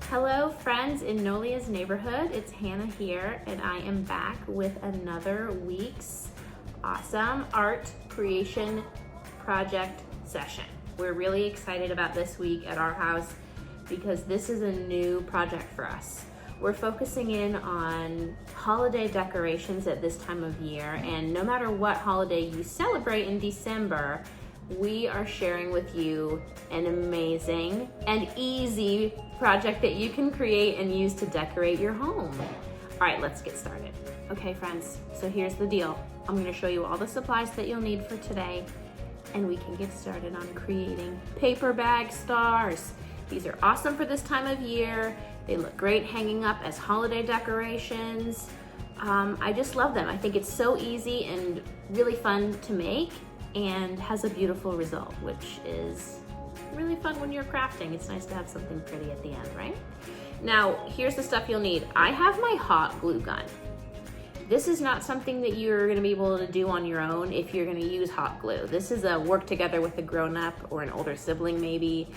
Hello friends in Nolia's neighborhood, it's Hannah here and I am back with another week's awesome art creation project session. We're really excited about this week at our house because this is a new project for us. We're focusing in on holiday decorations at this time of year, and no matter what holiday you celebrate in December, we are sharing with you an amazing and easy project that you can create and use to decorate your home. All right, let's get started. Okay friends, so here's the deal. I'm gonna show you all the supplies that you'll need for today, and we can get started on creating paper bag stars. These are awesome for this time of year. They look great hanging up as holiday decorations. I just love them. I think it's so easy and really fun to make and has a beautiful result, which is really fun when you're crafting. It's nice to have something pretty at the end, right? Now, here's the stuff you'll need. I have my hot glue gun. This is not something that you're gonna be able to do on your own if you're gonna use hot glue. This is a work together with a grown-up or an older sibling maybe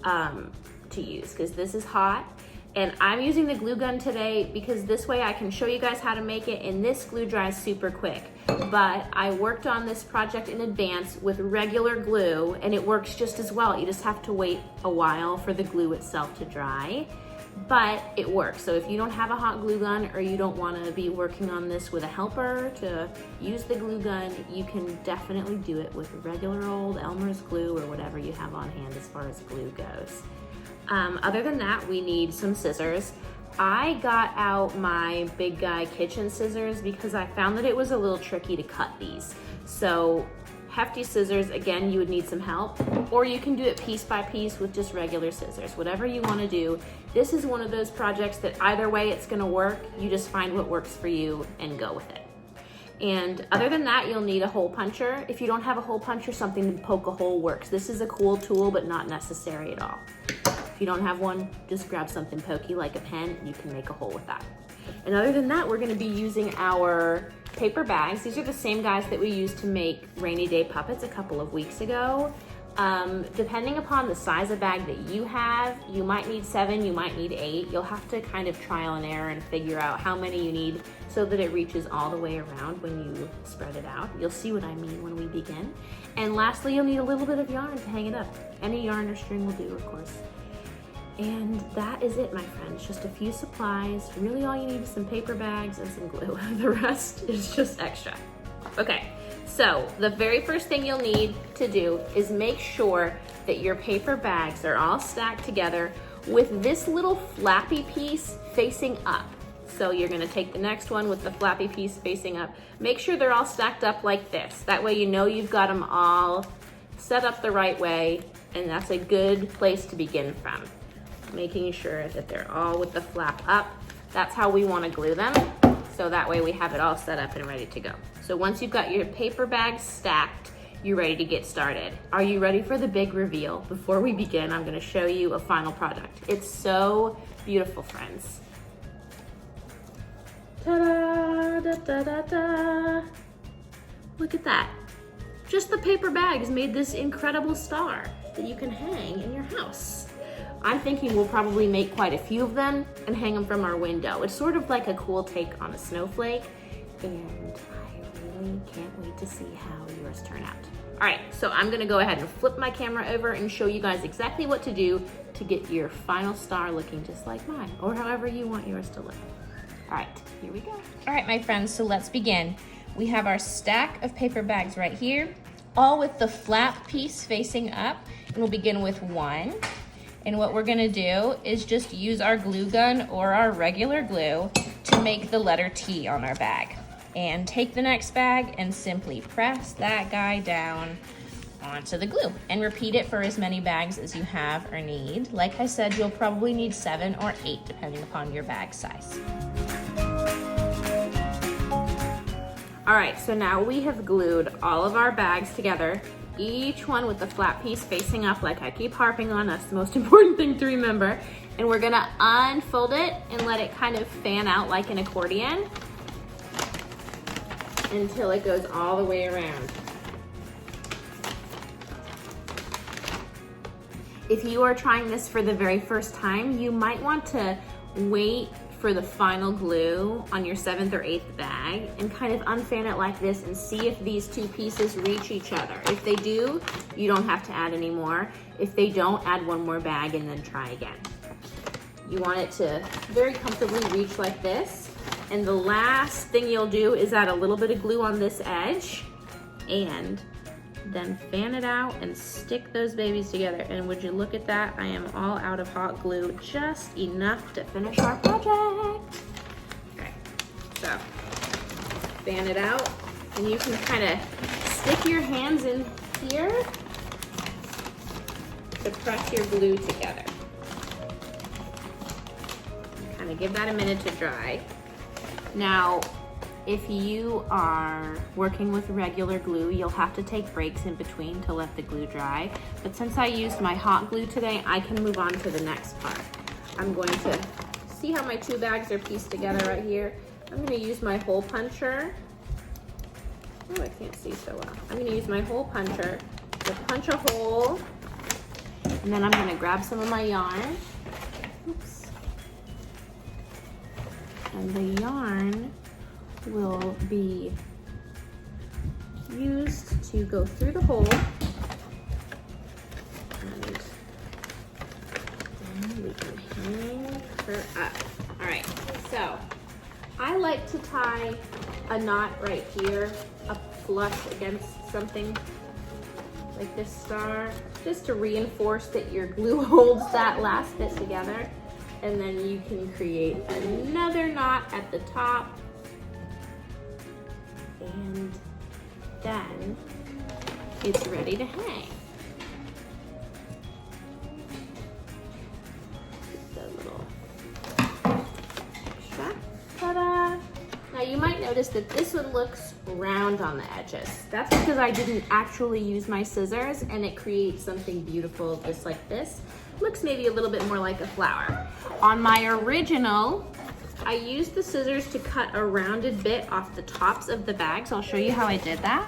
to use, because this is hot. And I'm using the glue gun today because this way I can show you guys how to make it, and this glue dries super quick. But I worked on this project in advance with regular glue and it works just as well. You just have to wait a while for the glue itself to dry, but it works. So if you don't have a hot glue gun or you don't want to be working on this with a helper to use the glue gun, you can definitely do it with regular old Elmer's glue or whatever you have on hand as far as glue goes. Other than that, we need some scissors. I got out my big guy kitchen scissors because I found that it was a little tricky to cut these. So hefty scissors, again, you would need some help, or you can do it piece by piece with just regular scissors, whatever you want to do. This is one of those projects that either way it's going to work. You just find what works for you and go with it. And other than that, you'll need a hole puncher. If you don't have a hole puncher, something to poke a hole works. This is a cool tool, but not necessary at all. If you don't have one, just grab something pokey like a pen and you can make a hole with that. And other than that, we're gonna be using our paper bags. These are the same guys that we used to make rainy day puppets a couple of weeks ago. Depending upon the size of bag that you have, you might need 7, you might need 8. You'll have to kind of trial and error and figure out how many you need so that it reaches all the way around when you spread it out. You'll see what I mean when we begin. And lastly, you'll need a little bit of yarn to hang it up. Any yarn or string will do, of course. And that is it, my friends. Just a few supplies. Really all you need is some paper bags and some glue. The rest is just extra. Okay, so the very first thing you'll need to do is make sure that your paper bags are all stacked together with this little flappy piece facing up. So you're gonna take the next one with the flappy piece facing up. Make sure they're all stacked up like this. That way you know you've got them all set up the right way, and that's a good place to begin from. Making sure that they're all with the flap up. That's how we want to glue them. So that way we have it all set up and ready to go. So once you've got your paper bags stacked, you're ready to get started. Are you ready for the big reveal? Before we begin, I'm going to show you a final product. It's so beautiful, friends. Ta-da, da, da, da, da. Look at that. Just the paper bags made this incredible star that you can hang in your house. I'm thinking we'll probably make quite a few of them and hang them from our window. It's sort of like a cool take on a snowflake, and I really can't wait to see how yours turn out. All right, so I'm gonna go ahead and flip my camera over and show you guys exactly what to do to get your final star looking just like mine, or however you want yours to look. All right, here we go. All right, my friends, so let's begin. We have our stack of paper bags right here, all with the flap piece facing up, and we'll begin with 1. And what we're gonna do is just use our glue gun or our regular glue to make the letter T on our bag. And take the next bag and simply press that guy down onto the glue. And repeat it for as many bags as you have or need. Like I said, you'll probably need 7 or 8 depending upon your bag size. All right, so now we have glued all of our bags together, each one with the flat piece facing up, like I keep harping on. That's the most important thing to remember. And we're gonna unfold it and let it kind of fan out like an accordion until it goes all the way around. If you are trying this for the very first time, you might want to wait for the final glue on your 7th or 8th bag and kind of unfan it like this and see if these two pieces reach each other. If they do, you don't have to add any more. If they don't, add one more bag and then try again. You want it to very comfortably reach like this. And the last thing you'll do is add a little bit of glue on this edge and then fan it out and stick those babies together. And would you look at that? I am all out of hot glue, just enough to finish our project. Okay, so fan it out, and you can kind of stick your hands in here to press your glue together. Kind of give that a minute to dry. Now, if you are working with regular glue, you'll have to take breaks in between to let the glue dry. But since I used my hot glue today, I can move on to the next part. I'm going to see how my 2 bags are pieced together right here. I'm going to use my hole puncher. Oh, I can't see so well. I'm going to use my hole puncher to punch a hole. And then I'm going to grab some of my yarn. Oops. And the yarn will be used to go through the hole, and then we can hang her up. All right, so I like to tie a knot right here up flush against something like this star, just to reinforce that your glue holds that last bit together. And then you can create another knot at the top. And then it's ready to hang. Just a little extra. Ta-da! Now you might notice that this one looks round on the edges. That's because I didn't actually use my scissors, and it creates something beautiful just like this. Looks maybe a little bit more like a flower. On my original, I used the scissors to cut a rounded bit off the tops of the bags. I'll show you how I did that.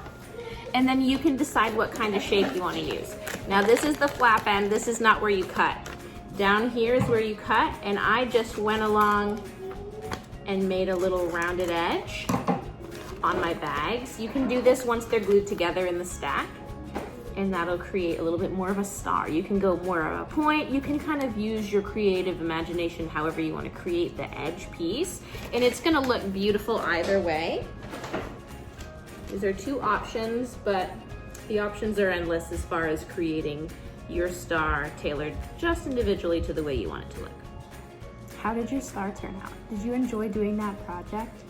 And then you can decide what kind of shape you want to use. Now this is the flap end. This is not where you cut. Down here is where you cut, and I just went along and made a little rounded edge on my bags. You can do this once they're glued together in the stack, and that'll create a little bit more of a star. You can go more of a point. You can kind of use your creative imagination however you want to create the edge piece, and it's gonna look beautiful either way. These are 2 options, but the options are endless as far as creating your star tailored just individually to the way you want it to look. How did your star turn out? Did you enjoy doing that project?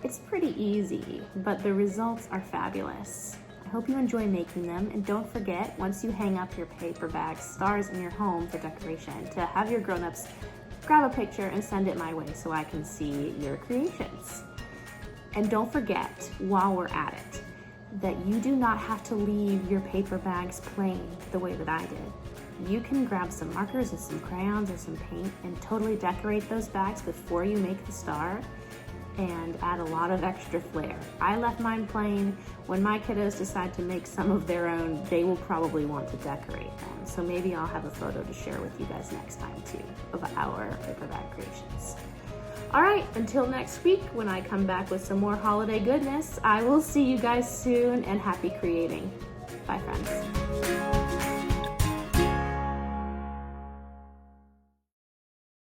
It's pretty easy, but the results are fabulous. I hope you enjoy making them, and don't forget, once you hang up your paper bag stars in your home for decoration, to have your grown-ups grab a picture and send it my way so I can see your creations. And don't forget, while we're at it, that you do not have to leave your paper bags plain the way that I did. You can grab some markers and some crayons or some paint and totally decorate those bags before you make the star, and add a lot of extra flair. I left mine plain. When my kiddos decide to make some of their own, they will probably want to decorate them. So maybe I'll have a photo to share with you guys next time too of our paper bag creations. All right, until next week when I come back with some more holiday goodness, I will see you guys soon, and happy creating. Bye friends.